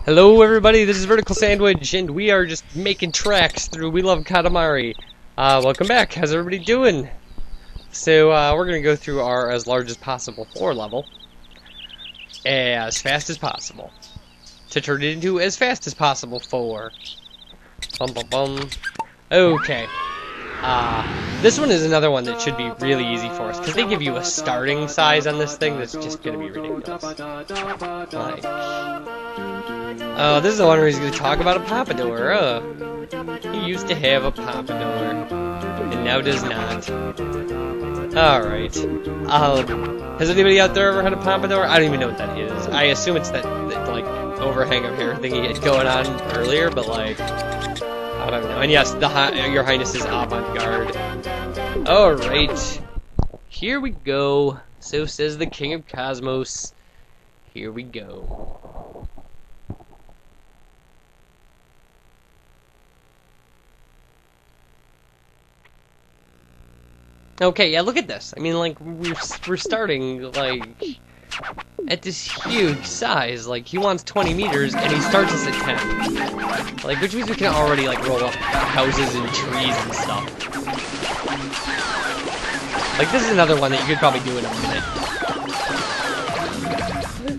Hello everybody, this is VerticalSandwich, and we are just making tracks through We Love Katamari. Welcome back, how's everybody doing? So, we're gonna go through our as large as possible floor level as fast as possible to turn it into as fast as possible 4. Bum bum bum. Okay. This one is another one that should be really easy for us, because they give you a starting size on this thing that's just gonna be ridiculous. Like, this is the one where he's gonna talk about a pompadour. He used to have a pompadour, and now does not. Alright. Has anybody out there ever had a pompadour? I don't even know what that is. I assume it's that like, overhang of hair thing he had going on earlier, but like, I don't know. And yes, your highness is avant-garde. Alright. Here we go. So says the king of cosmos. Here we go. Okay, yeah, look at this. I mean, like, we're starting, like, at this huge size. Like, he wants 20 meters, and he starts us at 10. Like, which means we can already, like, roll up houses and trees and stuff. Like, this is another one that you could probably do in a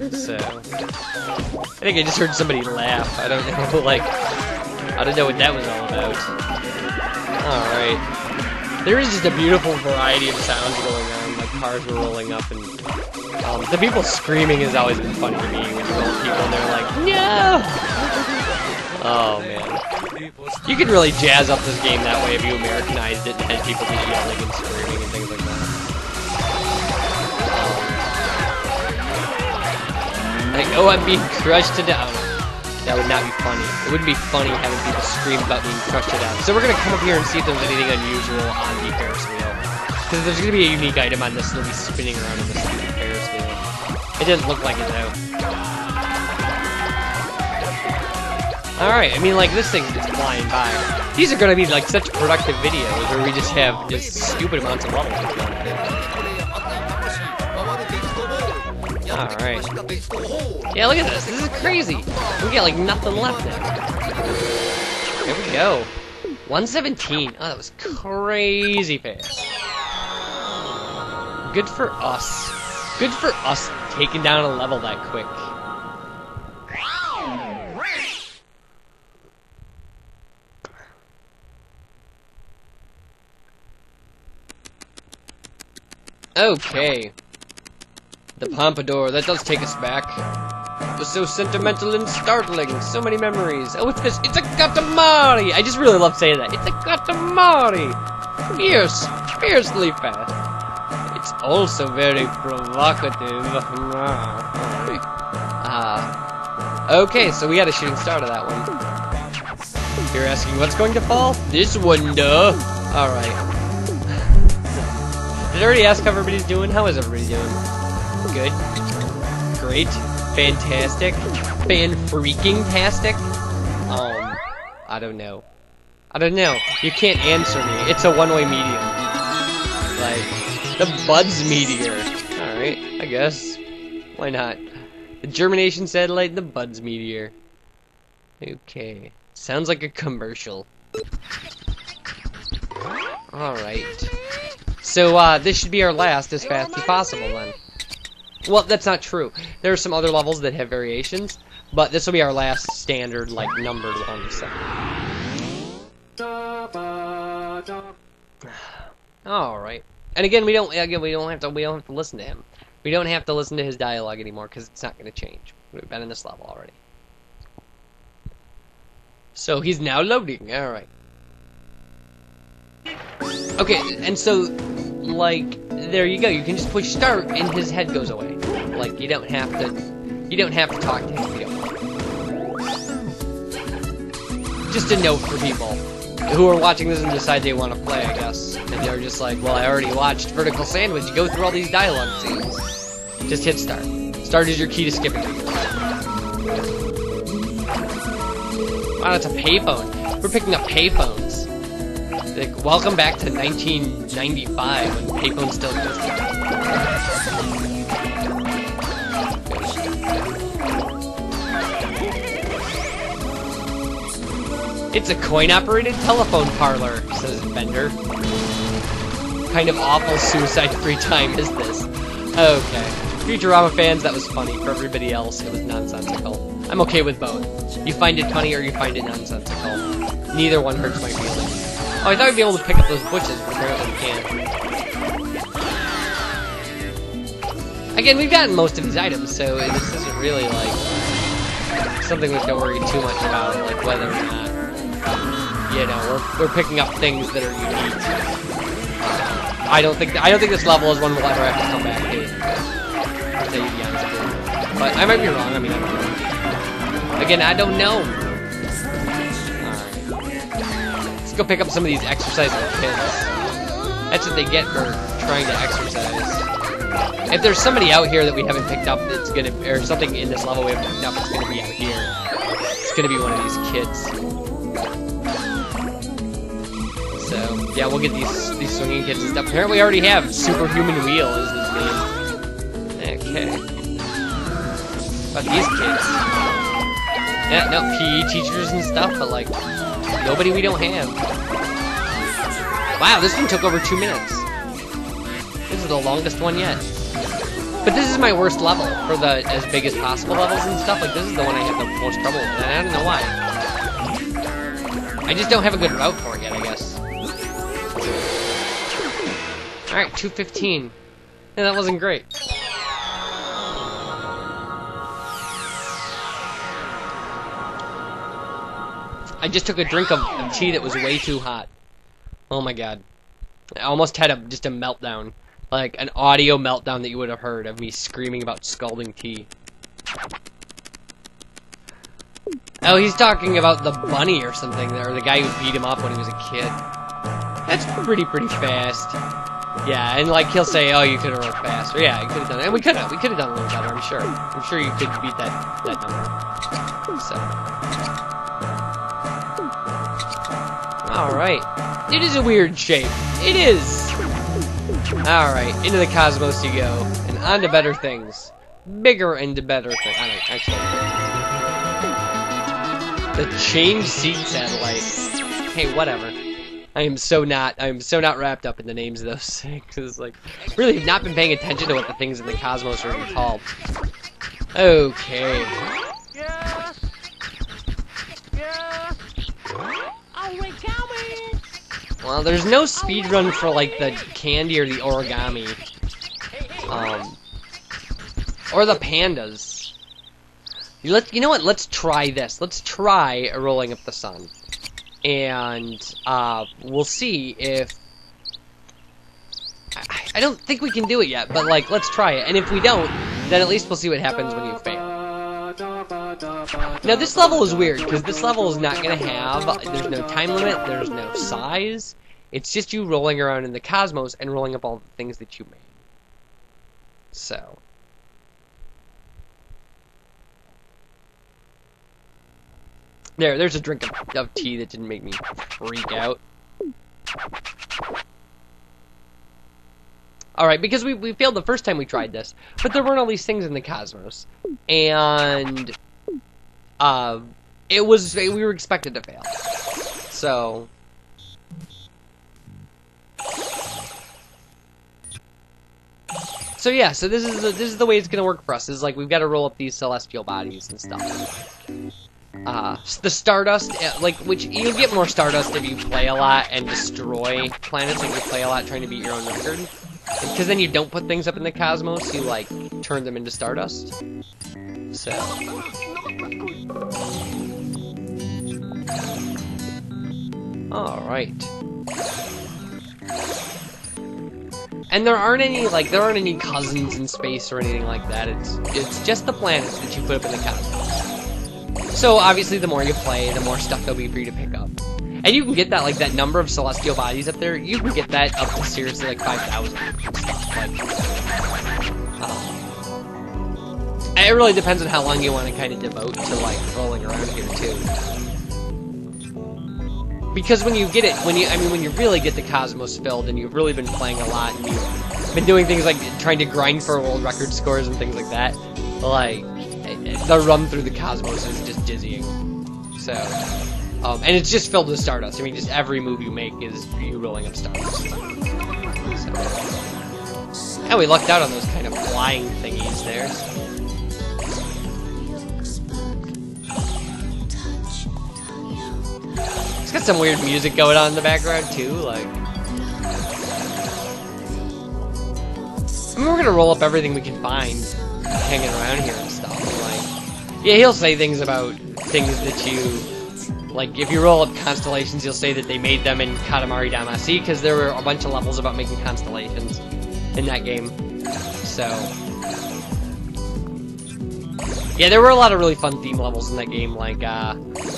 minute. So, I think I just heard somebody laugh. I don't know, like, I don't know what that was all about. Alright. There is just a beautiful variety of sounds going on, like cars were rolling up, and the people screaming has always been funny to me when you roll people and they're like, no! Oh man. You could really jazz up this game that way if you Americanized it and had people just yelling and screaming and things like that. Like, oh, I'm being crushed to death. That would not be funny. It wouldn't be funny having people scream about being crushed to death. So we're going to come up here and see if there's anything unusual on the Ferris wheel. Because there's going to be a unique item on this that'll be spinning around in this Ferris wheel. It doesn't look like it though. Alright, I mean, like, this thing's just flying by. These are going to be like such productive videos where we just have just stupid amounts of levels. Alright. Yeah, look at this. This is crazy. We got like nothing left now. Here we go. 117. Oh, that was crazy fast. Good for us. Good for us taking down a level that quick. Okay. The pompadour, that does take us back. It was so sentimental and startling. So many memories. Oh, it's this. It's a Katamari! I just really love saying that. It's a Katamari! Fierce. Fiercely fast. It's also very provocative. Okay, so we had a shooting start of that one. You're asking what's going to fall? This one, duh. Alright. Did I already ask how everybody's doing? How is everybody doing? Good. Great. Fantastic. Fan-freaking-tastic. I don't know. I don't know. You can't answer me. It's a one-way medium. Like, the Buds Meteor. Alright, I guess. Why not? The germination satellite and the Buds Meteor. Okay. Sounds like a commercial. Alright. So, this should be our last as fast as possible, then. Well, that's not true. There are some other levels that have variations, but this will be our last standard, like, numbered one, so. Alright. And again, we don't have to listen to him. We don't have to listen to his dialogue anymore, because it's not going to change. We've been in this level already. So, he's now loading. Alright. Okay, and so, like, there you go. You can just push start, and his head goes away. Like, you don't have to talk to him. You don't. Just a note for people who are watching this and decide they want to play, I guess. And they're just like, well, I already watched VerticalSandwich. Go through all these dialogue scenes. Just hit start. Start is your key to skipping. Wow, it's a payphone. We're picking up payphones. Like, welcome back to 1995 when payphones still existed. It's a coin-operated telephone parlor, says Bender. Kind of awful suicide-free time is this? Okay. Futurama fans, that was funny. For everybody else, it was nonsensical. I'm okay with both. You find it funny or you find it nonsensical. Neither one hurts my feelings. Oh, I thought we'd be able to pick up those butches, but apparently we can't. Again, we've gotten most of these items, so this isn't really, like, something we have to worry too much about, like whether or not, you know, we're picking up things that are unique. I don't think this level is one we'll ever have to come back to. To be honest with you. But I might be wrong. I mean, I don't know. Again, I don't know. Alright. Let's go pick up some of these exercising kids. That's what they get for trying to exercise. If there's somebody out here that we haven't picked up, it's gonna, or something in this level we haven't picked up, it's gonna be out here. It's gonna be one of these kids. So yeah, we'll get these swinging kids and stuff. Apparently, we already have Superhuman Wheel is his name. Okay. About these kids. Yeah, no, PE teachers and stuff, but like, nobody we don't have. Wow, this one took over 2 minutes. This is the longest one yet. But this is my worst level for the as big as possible levels and stuff. Like, this is the one I have the most trouble with, and I don't know why. I just don't have a good route for it yet, I guess. Alright, 2:15. Yeah, that wasn't great. I just took a drink of tea that was way too hot. Oh my god. I almost had just a meltdown. Like, an audio meltdown that you would have heard of me screaming about scalding tea. Oh, he's talking about the bunny or something, or the guy who beat him up when he was a kid. That's pretty fast. Yeah, and like, he'll say, oh, you could have run faster. Yeah, you could have done it. And we could have done a little better, I'm sure. I'm sure you could beat that number. So. Alright. It is a weird shape. It is! Alright, into the cosmos you go. And on to better things. Bigger and better things. I don't actually. The change seed satellite. Hey, whatever. I am so not wrapped up in the names of those things. It's like, really have not been paying attention to what the things in the cosmos are even called. Okay. Yeah. Well, there's no speedrun for, like, the candy or the origami. Or the pandas. You know what? Let's try this. Let's try rolling up the sun. And, we'll see if... I don't think we can do it yet, but, like, let's try it. And if we don't, then at least we'll see what happens when you fail. Now, this level is weird, because this level is not going to have... There's no time limit, there's no size. It's just you rolling around in the cosmos and rolling up all the things that you made. So... There's a drink of tea that didn't make me freak out. Alright, because we failed the first time we tried this, but there weren't all these things in the cosmos. And... we were expected to fail. So... So yeah, so this is the way it's gonna work for us. Is like we've got to roll up these celestial bodies and stuff. The Stardust, like, which you get more Stardust if you play a lot and destroy planets, like you play a lot trying to beat your own record. Because then you don't put things up in the cosmos, you, like, turn them into Stardust. So... Alright. And there aren't any cousins in space or anything like that. It's just the planets that you put up in the cosmos. So obviously the more you play, the more stuff there'll be for you to pick up. And you can get that, like, that number of celestial bodies up there, you can get that up to seriously, like, 5,000 and stuff. Like, and it really depends on how long you want to kind of devote to, like, rolling around here, too. Because when you get it, when you really get the cosmos filled and you've really been playing a lot and you've been doing things like trying to grind for world record scores and things like that, like, the run through the cosmos is just dizzying. So, And it's just filled with Stardust. I mean, just every move you make is you rolling up Stardust. So. And we lucked out on those kind of flying thingies there. It's got some weird music going on in the background too, like. I mean, we're gonna roll up everything we can find hanging around here and stuff. Like, yeah, he'll say things about things that you. Like, if you roll up constellations, you'll say that they made them in Katamari Damacy, because there were a bunch of levels about making constellations in that game. So, yeah, there were a lot of really fun theme levels in that game, like,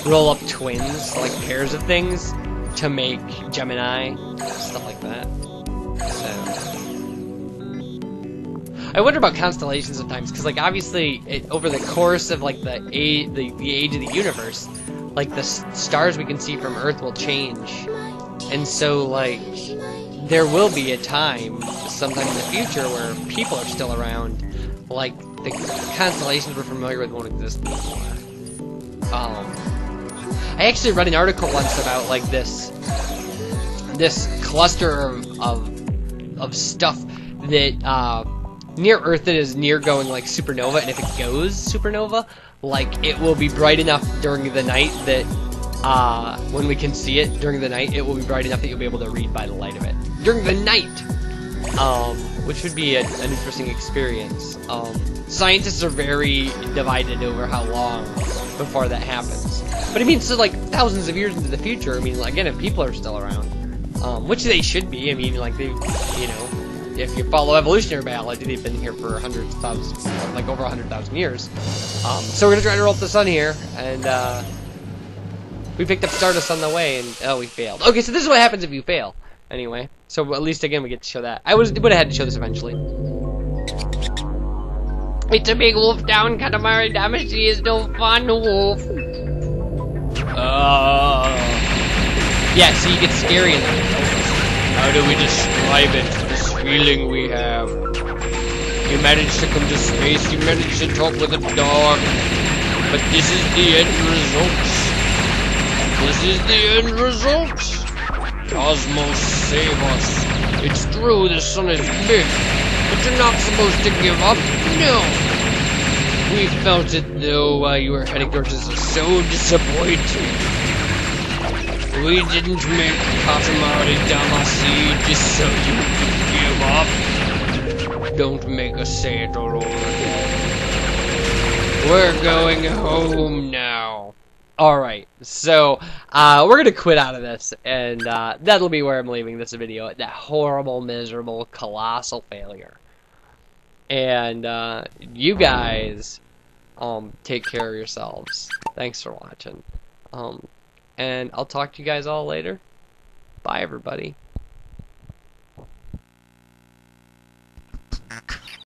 roll up twins, like pairs of things, to make Gemini, stuff like that. So, I wonder about constellations sometimes, because, like, obviously, over the course of, like, the age of the universe, like, the stars we can see from Earth will change. And so, like, there will be a time, sometime in the future, where people are still around. Like, the constellations we're familiar with won't exist anymore. I actually read an article once about, like, this cluster of stuff that, near Earth that is near going, like, supernova, and if it goes supernova, like, it will be bright enough during the night that, when we can see it during the night, it will be bright enough that you'll be able to read by the light of it. During the night! Which would be an interesting experience. Scientists are very divided over how long before that happens. But I mean, so, like, thousands of years into the future, I mean, like, again, if people are still around, which they should be, I mean, like, they, you know, if you follow evolutionary biology, they've been here for hundreds of thousands, like over 100,000 years. So we're gonna try to roll up the sun here, and we picked up Stardust on the way, and oh, we failed. Okay, so this is what happens if you fail. Anyway, so at least again we get to show that. I would have had to show this eventually. It's a big wolf down, Katamari Damacy is no fun, wolf. Yeah, so you get scary in that. How do we describe it? Feeling we have. You managed to come to space, you managed to talk with a dog, but this is the end result. This is the end result. Cosmos, save us. It's true, the sun is big, but you're not supposed to give up. No. We felt it though while you were heading towards us. So disappointing. We didn't make Katamari Damacy just so you could give up. Don't make us say it all over again. We're going home now. Alright, so, we're gonna quit out of this, and, that'll be where I'm leaving this video, that horrible, miserable, colossal failure. And, you guys, take care of yourselves. Thanks for watching. And I'll talk to you guys all later. Bye, everybody.